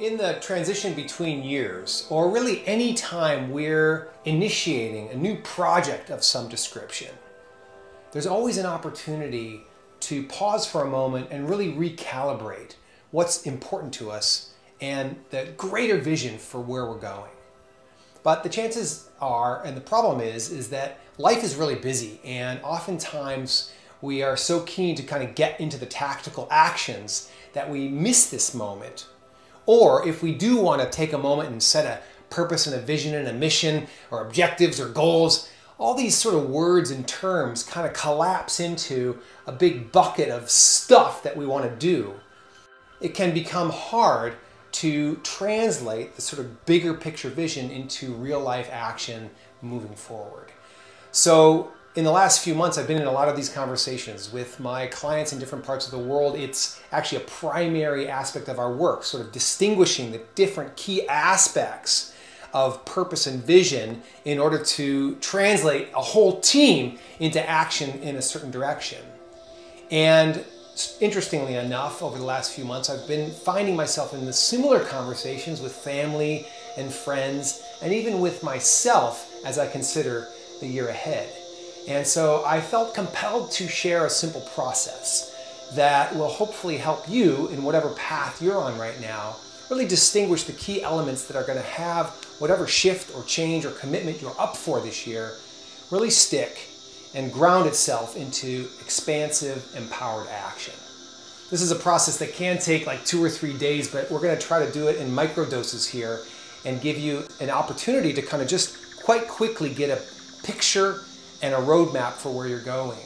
In the transition between years, or really any time we're initiating a new project of some description, there's always an opportunity to pause for a moment and really recalibrate what's important to us and the greater vision for where we're going. But the chances are, and the problem is that life is really busy, and oftentimes we are so keen to kind of get into the tactical actions that we miss this moment. Or if we do want to take a moment and set a purpose and a vision and a mission or objectives or goals, all these sort of words and terms kind of collapse into a big bucket of stuff that we want to do. It can become hard to translate the sort of bigger picture vision into real life action moving forward. So in the last few months, I've been in a lot of these conversations with my clients in different parts of the world. It's actually a primary aspect of our work, sort of distinguishing the different key aspects of purpose and vision in order to translate a whole team into action in a certain direction. And interestingly enough, over the last few months, I've been finding myself in the similar conversations with family and friends, and even with myself as I consider the year ahead. And so I felt compelled to share a simple process that will hopefully help you in whatever path you're on right now, really distinguish the key elements that are going to have whatever shift or change or commitment you're up for this year really stick and ground itself into expansive, empowered action. This is a process that can take like 2 or 3 days, but we're going to try to do it in micro doses here and give you an opportunity to kind of just quite quickly get a picture and a roadmap for where you're going.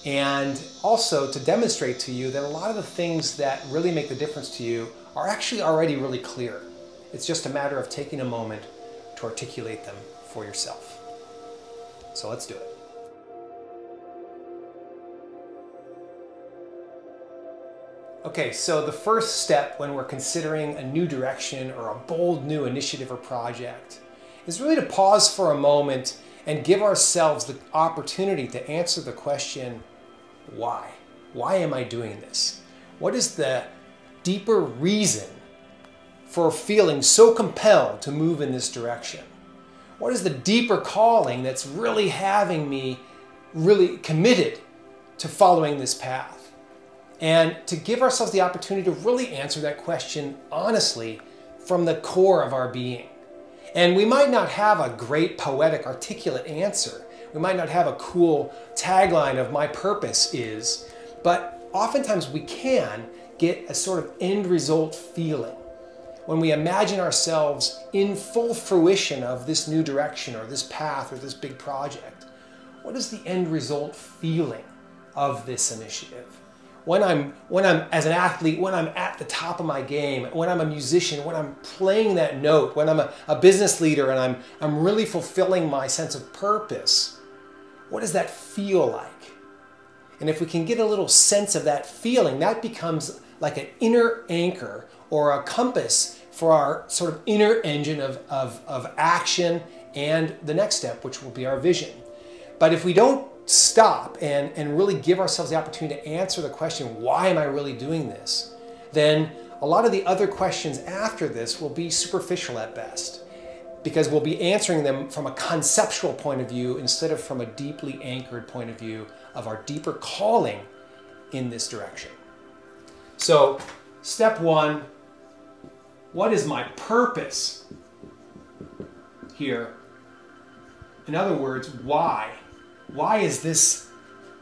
And also to demonstrate to you that a lot of the things that really make the difference to you are actually already really clear. It's just a matter of taking a moment to articulate them for yourself. So let's do it. Okay, so the first step when we're considering a new direction or a bold new initiative or project is really to pause for a moment and give ourselves the opportunity to answer the question, why? Why am I doing this? What is the deeper reason for feeling so compelled to move in this direction? What is the deeper calling that's really having me really committed to following this path? And to give ourselves the opportunity to really answer that question honestly from the core of our being. And we might not have a great, poetic, articulate answer. We might not have a cool tagline of my purpose is, but oftentimes we can get a sort of end result feeling. When we imagine ourselves in full fruition of this new direction or this path or this big project, what is the end result feeling of this initiative? When I'm as an athlete, when I'm at the top of my game, when I'm a musician, when I'm playing that note, when I'm a business leader and I'm really fulfilling my sense of purpose, what does that feel like? And if we can get a little sense of that feeling, that becomes like an inner anchor or a compass for our sort of inner engine of action and the next step, which will be our vision. But if we don't stop and really give ourselves the opportunity to answer the question, why am I really doing this? Then a lot of the other questions after this will be superficial at best, because we'll be answering them from a conceptual point of view instead of from a deeply anchored point of view of our deeper calling in this direction. So step one, what is my purpose here? In other words, why? Why is this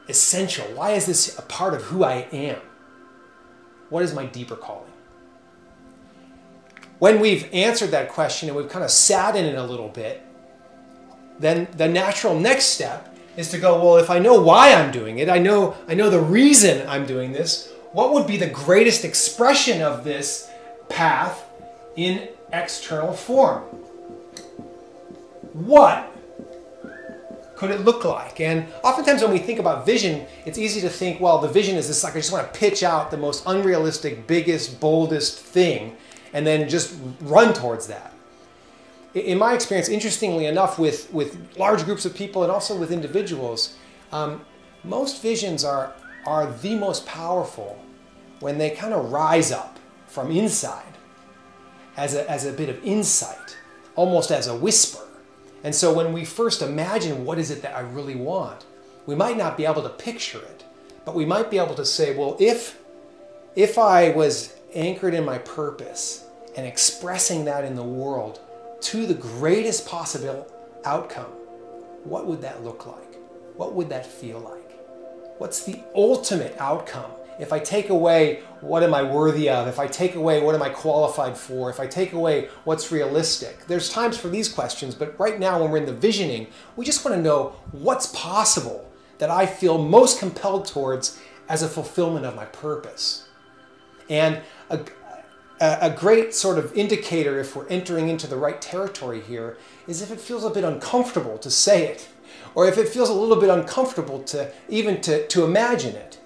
essential? Why is this a part of who I am? What is my deeper calling? When we've answered that question and we've kind of sat in it a little bit, then the natural next step is to go, well, if I know why I'm doing it, I know the reason I'm doing this, what would be the greatest expression of this path in external form? What could it look like? And oftentimes when we think about vision, it's easy to think, well, the vision is this, like I just want to pitch out the most unrealistic, biggest, boldest thing and then just run towards that. In my experience, interestingly enough, with large groups of people and also with individuals, most visions are the most powerful when they kind of rise up from inside as a bit of insight, almost as a whisper. And so when we first imagine what is it that I really want, we might not be able to picture it, but we might be able to say, well, if I was anchored in my purpose and expressing that in the world to the greatest possible outcome, what would that look like? What would that feel like? What's the ultimate outcome? If I take away what am I worthy of, if I take away what am I qualified for, if I take away what's realistic, there's times for these questions, but right now when we're in the visioning, we just want to know what's possible that I feel most compelled towards as a fulfillment of my purpose. And a great sort of indicator if we're entering into the right territory here is if it feels a bit uncomfortable to say it, or if it feels a little bit uncomfortable to even to imagine it,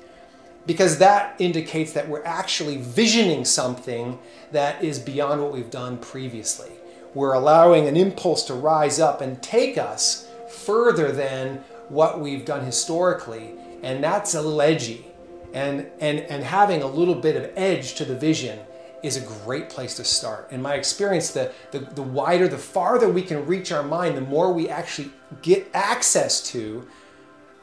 because that indicates that we're actually visioning something that is beyond what we've done previously. We're allowing an impulse to rise up and take us further than what we've done historically, and that's a little edgy. And having a little bit of edge to the vision is a great place to start. In my experience, the wider, the farther we can reach our mind, the more we actually get access to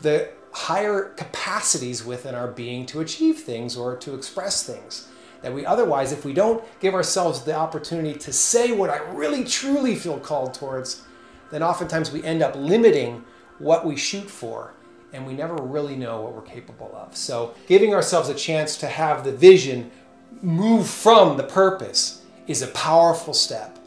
the higher capacities within our being to achieve things or to express things that we otherwise, if we don't give ourselves the opportunity to say what I really truly feel called towards, then oftentimes we end up limiting what we shoot for, and we never really know what we're capable of. So giving ourselves a chance to have the vision move from the purpose is a powerful step.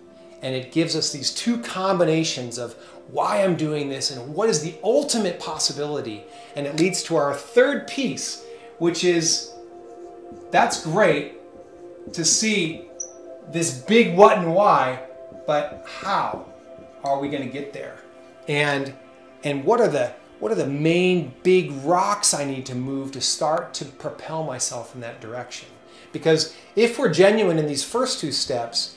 And it gives us these two combinations of why I'm doing this and what is the ultimate possibility. And it leads to our third piece, which is, that's great to see this big what and why, but how are we going to get there? And what are the main big rocks I need to move to start to propel myself in that direction? Because if we're genuine in these first two steps,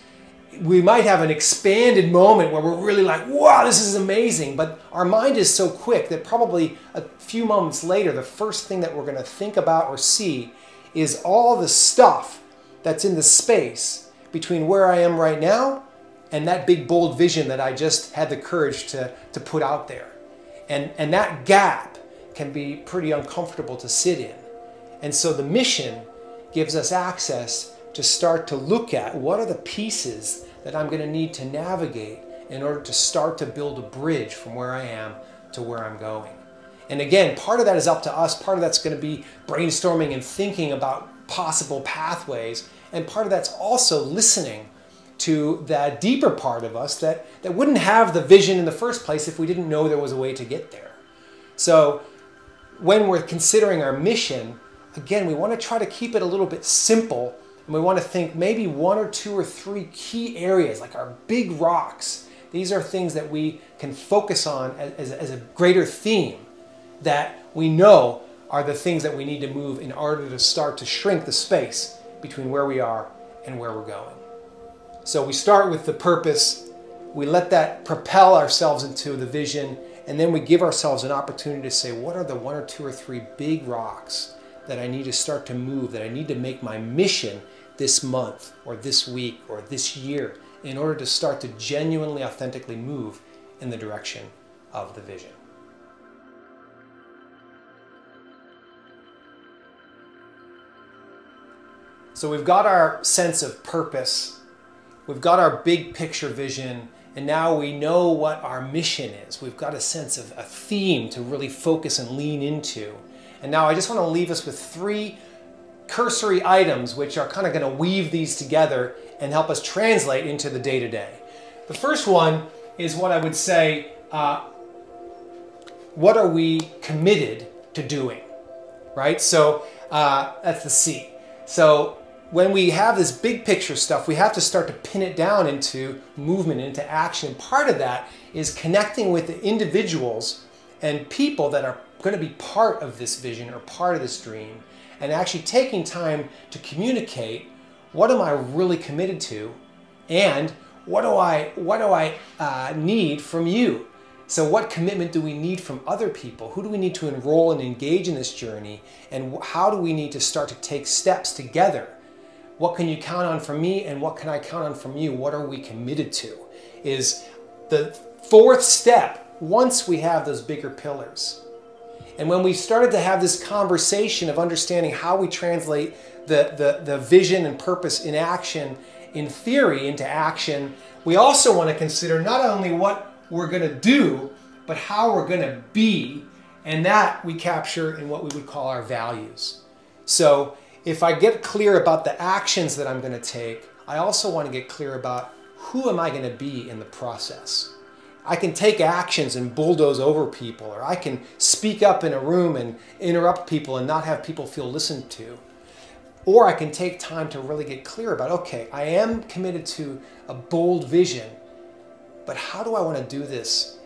we might have an expanded moment where we're really like, wow, this is amazing. But our mind is so quick that probably a few moments later, the first thing that we're going to think about or see is all the stuff that's in the space between where I am right now and that big, bold vision that I just had the courage to put out there. And that gap can be pretty uncomfortable to sit in. And so the mission gives us access to start to look at what are the pieces that I'm going to need to navigate in order to start to build a bridge from where I am to where I'm going. And again, part of that is up to us. Part of that's going to be brainstorming and thinking about possible pathways. And part of that's also listening to that deeper part of us that wouldn't have the vision in the first place if we didn't know there was a way to get there. So when we're considering our mission, again, we want to try to keep it a little bit simple, and we want to think maybe one or two or three key areas, like our big rocks. These are things that we can focus on as a greater theme that we know are the things that we need to move in order to start to shrink the space between where we are and where we're going. So we start with the purpose, we let that propel ourselves into the vision, and then we give ourselves an opportunity to say, what are the one or two or three big rocks that I need to start to move, that I need to make my mission this month or this week or this year in order to start to genuinely, authentically move in the direction of the vision. So we've got our sense of purpose, we've got our big picture vision, and now we know what our mission is. We've got a sense of a theme to really focus and lean into. And now I just want to leave us with three cursory items which are kind of going to weave these together and help us translate into the day-to-day. The first one is what I would say, what are we committed to doing, right? So that's the C. So when we have this big picture stuff, we have to start to pin it down into movement, into action. Part of that is connecting with the individuals and people that are going to be part of this vision or part of this dream, and actually taking time to communicate what am I really committed to, and what do I need from you. So what commitment do we need from other people? Who do we need to enroll and engage in this journey? And how do we need to start to take steps together What can you count on from me, and what can I count on from you? What are we committed to? Is the fourth step once we have those bigger pillars. And when we started to have this conversation of understanding how we translate the vision and purpose in action, in theory, into action, we also want to consider not only what we're going to do, but how we're going to be. And that we capture in what we would call our values. So if I get clear about the actions that I'm going to take, I also want to get clear about who am I going to be in the process. I can take actions and bulldoze over people, or I can speak up in a room and interrupt people and not have people feel listened to. Or I can take time to really get clear about, okay, I am committed to a bold vision, but how do I want to do this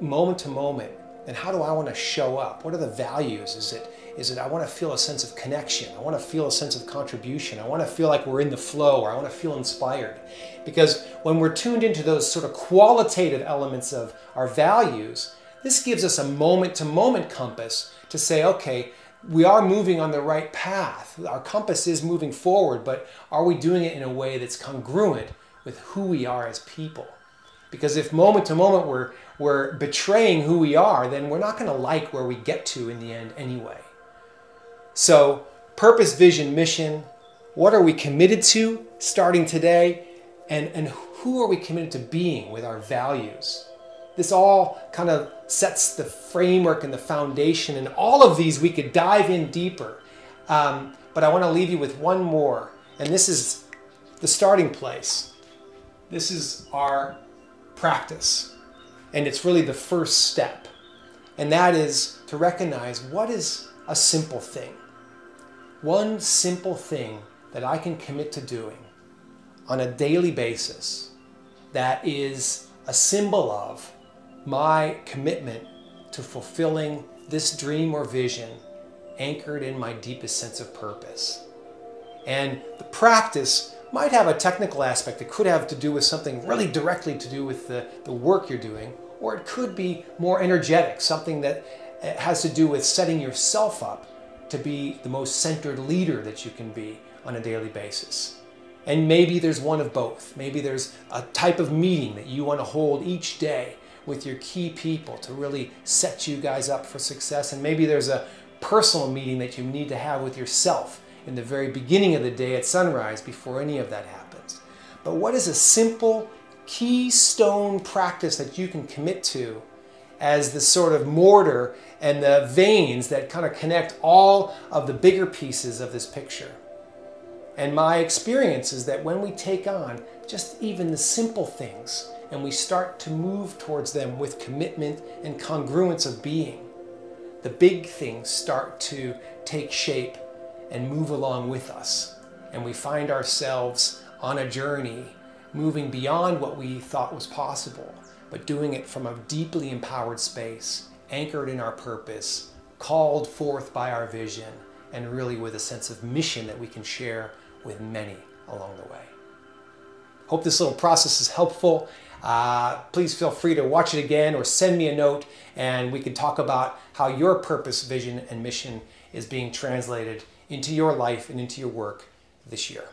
moment to moment? And how do I want to show up? What are the values? Is it I want to feel a sense of connection. I want to feel a sense of contribution. I want to feel like we're in the flow, or I want to feel inspired. Because when we're tuned into those sort of qualitative elements of our values, this gives us a moment-to-moment compass to say, okay, we are moving on the right path. Our compass is moving forward, but are we doing it in a way that's congruent with who we are as people? Because if moment to moment we're betraying who we are, then we're not going to like where we get to in the end anyway. So purpose, vision, mission, what are we committed to starting today? And who are we committed to being with our values? This all kind of sets the framework and the foundation, and all of these we could dive in deeper. But I want to leave you with one more, and this is the starting place. This is our practice, and it's really the first step, and that is to recognize what is a simple thing. One simple thing that I can commit to doing on a daily basis that is a symbol of my commitment to fulfilling this dream or vision anchored in my deepest sense of purpose. And the practice might have a technical aspect. It could have to do with something really directly to do with the work you're doing, or it could be more energetic, something that has to do with setting yourself up to be the most centered leader that you can be on a daily basis. And maybe there's one of both. Maybe there's a type of meeting that you want to hold each day with your key people to really set you guys up for success. And maybe there's a personal meeting that you need to have with yourself in the very beginning of the day at sunrise before any of that happens. But what is a simple keystone practice that you can commit to as the sort of mortar and the veins that kind of connect all of the bigger pieces of this picture? And my experience is that when we take on just even the simple things and we start to move towards them with commitment and congruence of being, the big things start to take shape and move along with us. And we find ourselves on a journey moving beyond what we thought was possible, but doing it from a deeply empowered space, anchored in our purpose, called forth by our vision, and really with a sense of mission that we can share with many along the way. Hope this little process is helpful. Please feel free to watch it again or send me a note, and we can talk about how your purpose, vision, and mission is being translated into your life and into your work this year.